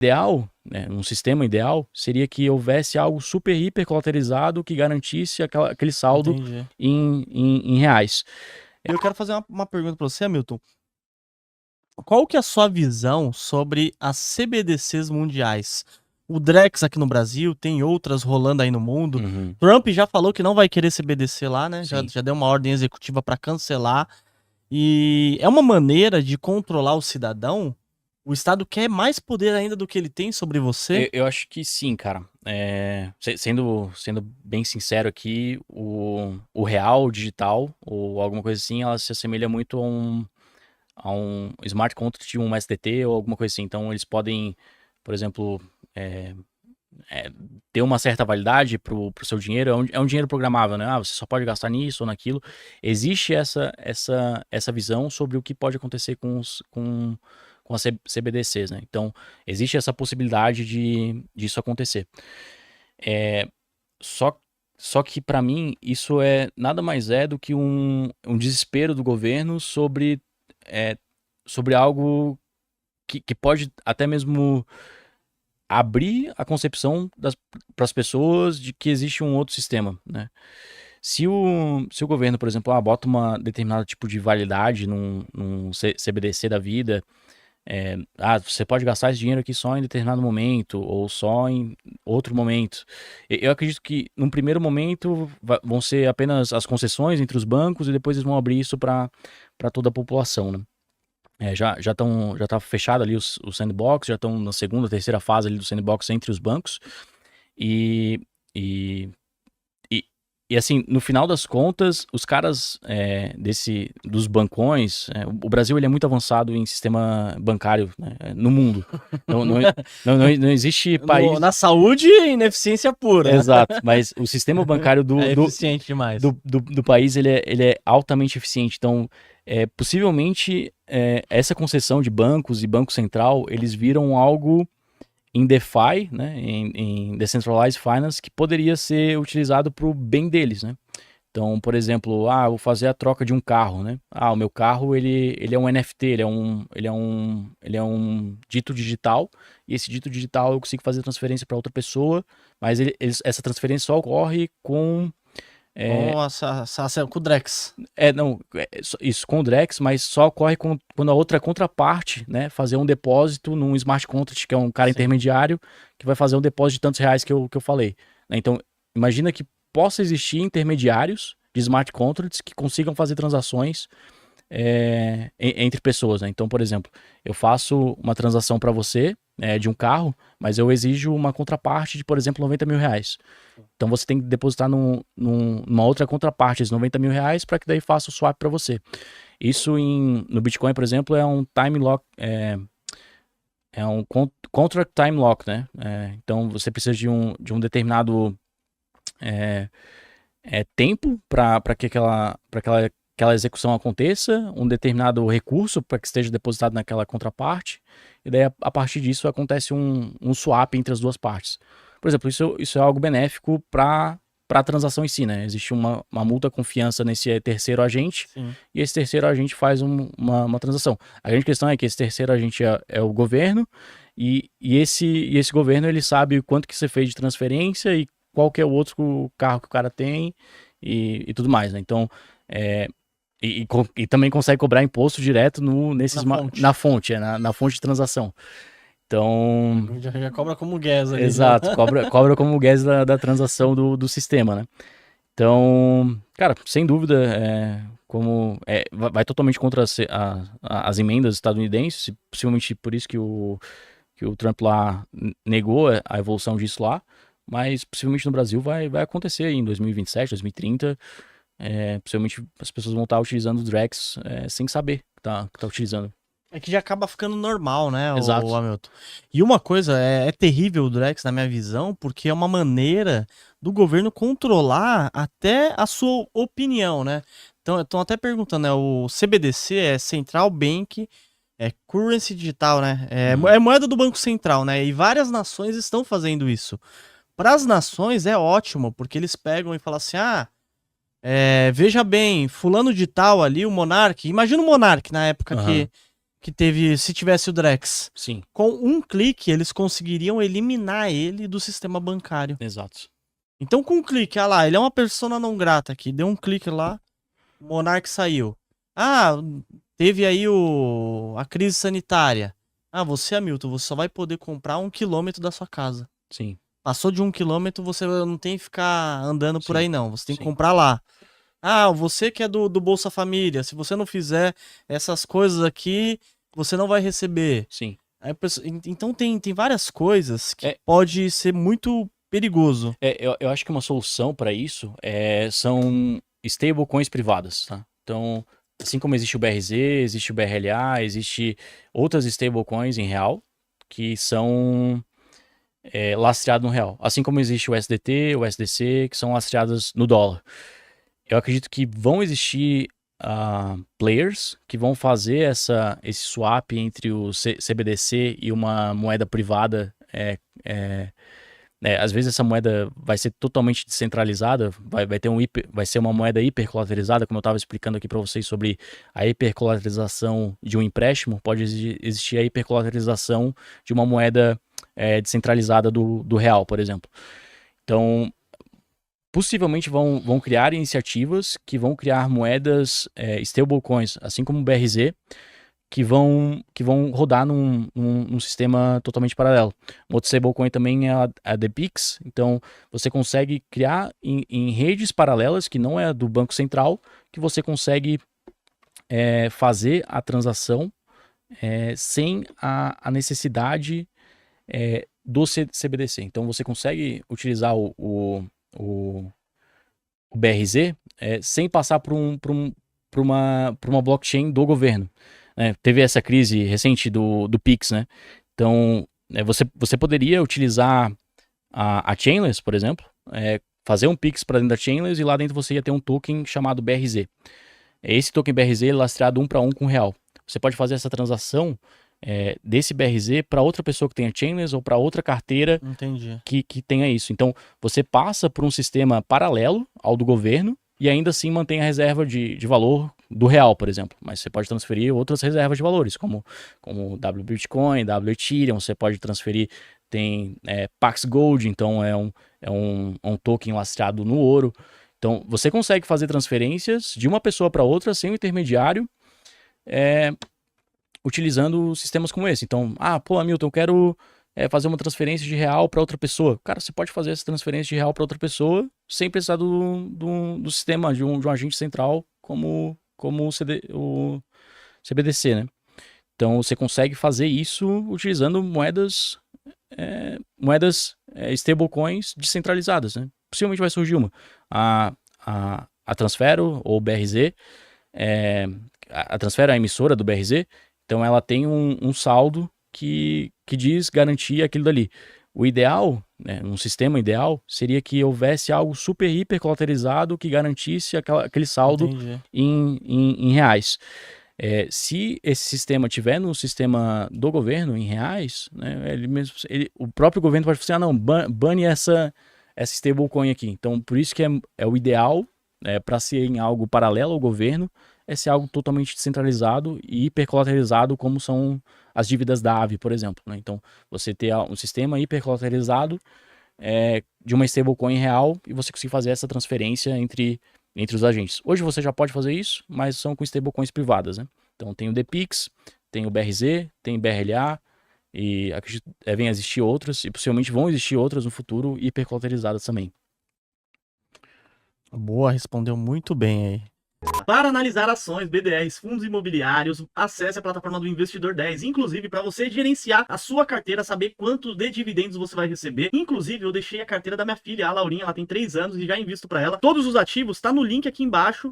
ideal, né, um sistema ideal, seria que houvesse algo super hiper colateralizado que garantisse aquele saldo Entendi. em reais. E eu quero fazer uma pergunta para você, Hamilton. Qual que é a sua visão sobre as CBDCs mundiais? O Drex aqui no Brasil, tem outras rolando aí no mundo. Uhum, Trump já falou que não vai querer CBDC lá, né? sim. Já deu uma ordem executiva para cancelar. E é uma maneira de controlar o cidadão? O Estado quer mais poder ainda do que ele tem sobre você? Eu acho que sim, cara. Sendo bem sincero aqui, o real digital, ou alguma coisa assim, ela se assemelha muito a um smart contract de um SDT ou alguma coisa assim. Então, eles podem, por exemplo, é, ter uma certa validade pro seu dinheiro. É um dinheiro programável, né? Ah, você só pode gastar nisso ou naquilo. Existe essa visão sobre o que pode acontecer com as CBDCs, né? Então, existe essa possibilidade disso acontecer. Só, só que, para mim, isso nada mais é do que um desespero do governo sobre algo que pode até mesmo abrir a concepção para as pessoas de que existe um outro sistema, né? Se o governo, por exemplo, bota uma determinada tipo de validade num CBDC da vida, você pode gastar esse dinheiro aqui só em determinado momento ou só em outro momento. Eu acredito que num primeiro momento vão ser apenas as concessões entre os bancos e depois eles vão abrir isso para toda a população, né? Já tá fechado ali o sandbox, já estão na segunda, terceira fase ali do sandbox entre os bancos. E, e, e, e assim, no final das contas, os caras dos bancões, o Brasil ele é muito avançado em sistema bancário, né, no mundo. Não existe país. Na saúde, ineficiência pura. Exato, mas o sistema bancário É eficiente demais. do país ele é altamente eficiente. Então, possivelmente, essa concessão de bancos e Banco Central, eles viram algo em DeFi, né, em Decentralized Finance, que poderia ser utilizado para o bem deles, né? Então, por exemplo, eu vou fazer a troca de um carro, né? O meu carro ele é um NFT, ele é um dito digital, e esse dito digital eu consigo fazer transferência para outra pessoa, mas essa transferência só ocorre com Com o Drex. não, isso com o Drex, mas só ocorre quando a outra contraparte, né, fazer um depósito num smart contract, que é um cara Sim. intermediário, que vai fazer um depósito de tantos reais que eu falei, né? Então, imagina que possa existir intermediários de smart contracts que consigam fazer transações entre pessoas, né? Então, por exemplo, eu faço uma transação para você, de um carro, mas eu exijo uma contraparte de, por exemplo, 90 mil reais. Então você tem que depositar numa outra contraparte esses 90 mil reais para que daí faça o swap para você. Isso no Bitcoin, por exemplo, é um time lock, é um contract time lock, né? Então você precisa de um determinado tempo para que aquela execução aconteça, um determinado recurso para que esteja depositado naquela contraparte, e daí a partir disso acontece um swap entre as duas partes. Por exemplo, isso é algo benéfico para a transação em si, né? Existe uma mútua confiança nesse terceiro agente, Sim. e esse terceiro agente faz uma transação. A grande questão é que esse terceiro agente é o governo, e esse governo ele sabe quanto que você fez de transferência e qual que é o outro carro que o cara tem e tudo mais, né? Então, e também consegue cobrar imposto direto na fonte, na fonte de transação. Então, Já cobra como gas ali. exato, cobra como o gas da transação do sistema, né? Então, cara, sem dúvida, vai totalmente contra as emendas estadunidenses, possivelmente por isso que o Trump lá negou a evolução disso lá, mas possivelmente no Brasil vai acontecer aí em 2027, 2030, possivelmente as pessoas vão estar utilizando o Drex sem saber que tá utilizando. É que já acaba ficando normal, né, Exato. o Hamilton? E uma coisa, é terrível o Drex, na minha visão, porque é uma maneira do governo controlar até a sua opinião, né? Então, estão até perguntando, né, o CBDC é Central Bank, é Currency Digital, né? É moeda do Banco Central, né? E várias nações estão fazendo isso. Para as nações é ótimo, porque eles pegam e falam assim, veja bem, fulano de tal ali, o Monark, imagina o Monark na época que teve, se tivesse o Drex. Sim, Com um clique, eles conseguiriam eliminar ele do sistema bancário. exato. Então, com um clique, ah lá, ele é uma persona não grata aqui, deu um clique lá, o Monark saiu. Ah, teve aí a crise sanitária. Ah, você, Hamilton, você só vai poder comprar 1 quilômetro da sua casa. Sim, Passou de 1 quilômetro, você não tem que ficar andando por Sim, aí, não. Você tem que sim. comprar lá. Ah, você que é do Bolsa Família, se você não fizer essas coisas aqui, você não vai receber. sim. Aí então tem várias coisas que É, pode ser muito perigoso. eu acho que uma solução para isso são stablecoins privadas, tá? Então, assim como existe o BRZ, existe o BRLA, existe outras stablecoins em real que são lastreadas no real. Assim como existe o SDT, o SDC, que são lastreadas no dólar. Eu acredito que vão existir players que vão fazer esse swap entre o CBDC e uma moeda privada. Às vezes essa moeda vai ser totalmente descentralizada, vai ser uma moeda hipercolateralizada, como eu estava explicando aqui para vocês sobre a hipercolateralização de um empréstimo, pode existir a hipercolateralização de uma moeda descentralizada do real, por exemplo. Então, possivelmente vão criar iniciativas que vão criar moedas stablecoins, assim como o BRZ, que vão rodar num sistema totalmente paralelo. Um outro stablecoin também é a DePix, então você consegue criar em redes paralelas, que não é do Banco Central, que você consegue fazer a transação sem a necessidade do CBDC. Então você consegue utilizar o BRZ sem passar por uma blockchain do governo. Teve essa crise recente do Pix, né? Então, você poderia utilizar a Chainless, por exemplo, fazer um Pix para dentro da Chainless e lá dentro você ia ter um token chamado BRZ. Esse token BRZ é lastreado 1 para 1 com o real. Você pode fazer essa transação desse BRZ para outra pessoa que tenha Chainless ou para outra carteira que tenha isso. Então, você passa por um sistema paralelo ao do governo e ainda assim mantém a reserva de valor do real, por exemplo. Mas você pode transferir outras reservas de valores, como W Bitcoin, W Ethereum, você pode transferir, tem Pax Gold, então é um token lastreado no ouro. Então, você consegue fazer transferências de uma pessoa para outra sem o intermediário, utilizando sistemas como esse. Então, Hamilton, eu quero fazer uma transferência de real para outra pessoa. Cara, você pode fazer essa transferência de real para outra pessoa sem precisar do sistema, de um agente central como o CBDC, né? Então, você consegue fazer isso utilizando moedas stablecoins descentralizadas, né? Possivelmente vai surgir uma. A Transfero, ou BRZ, a Transfero é a emissora do BRZ, então ela tem um saldo que diz garantir aquilo dali. O ideal, um sistema ideal, seria que houvesse algo super hiper colateralizado que garantisse aquele saldo em reais. Se esse sistema tiver no sistema do governo em reais, né, o próprio governo pode falar assim, não, bane essa stablecoin aqui. Então, por isso que é o ideal, para ser em algo paralelo ao governo, é ser algo totalmente descentralizado e hipercolateralizado, como são as dívidas da AVE, por exemplo, né? Então, você ter um sistema hipercolateralizado de uma stablecoin real e você conseguir fazer essa transferência entre os agentes. Hoje você já pode fazer isso, mas são com stablecoins privadas, né? Então, tem o DPix, tem o BRZ, tem o BRLA, e acredito devem existir outras, e possivelmente vão existir outras no futuro hipercolateralizadas também. Boa, respondeu muito bem aí. Para analisar ações, BDRs, fundos imobiliários, acesse a plataforma do Investidor 10. Inclusive, para você gerenciar a sua carteira, saber quantos de dividendos você vai receber. Inclusive, eu deixei a carteira da minha filha, a Laurinha, ela tem 3 anos e já invisto para ela. Todos os ativos tá no link aqui embaixo.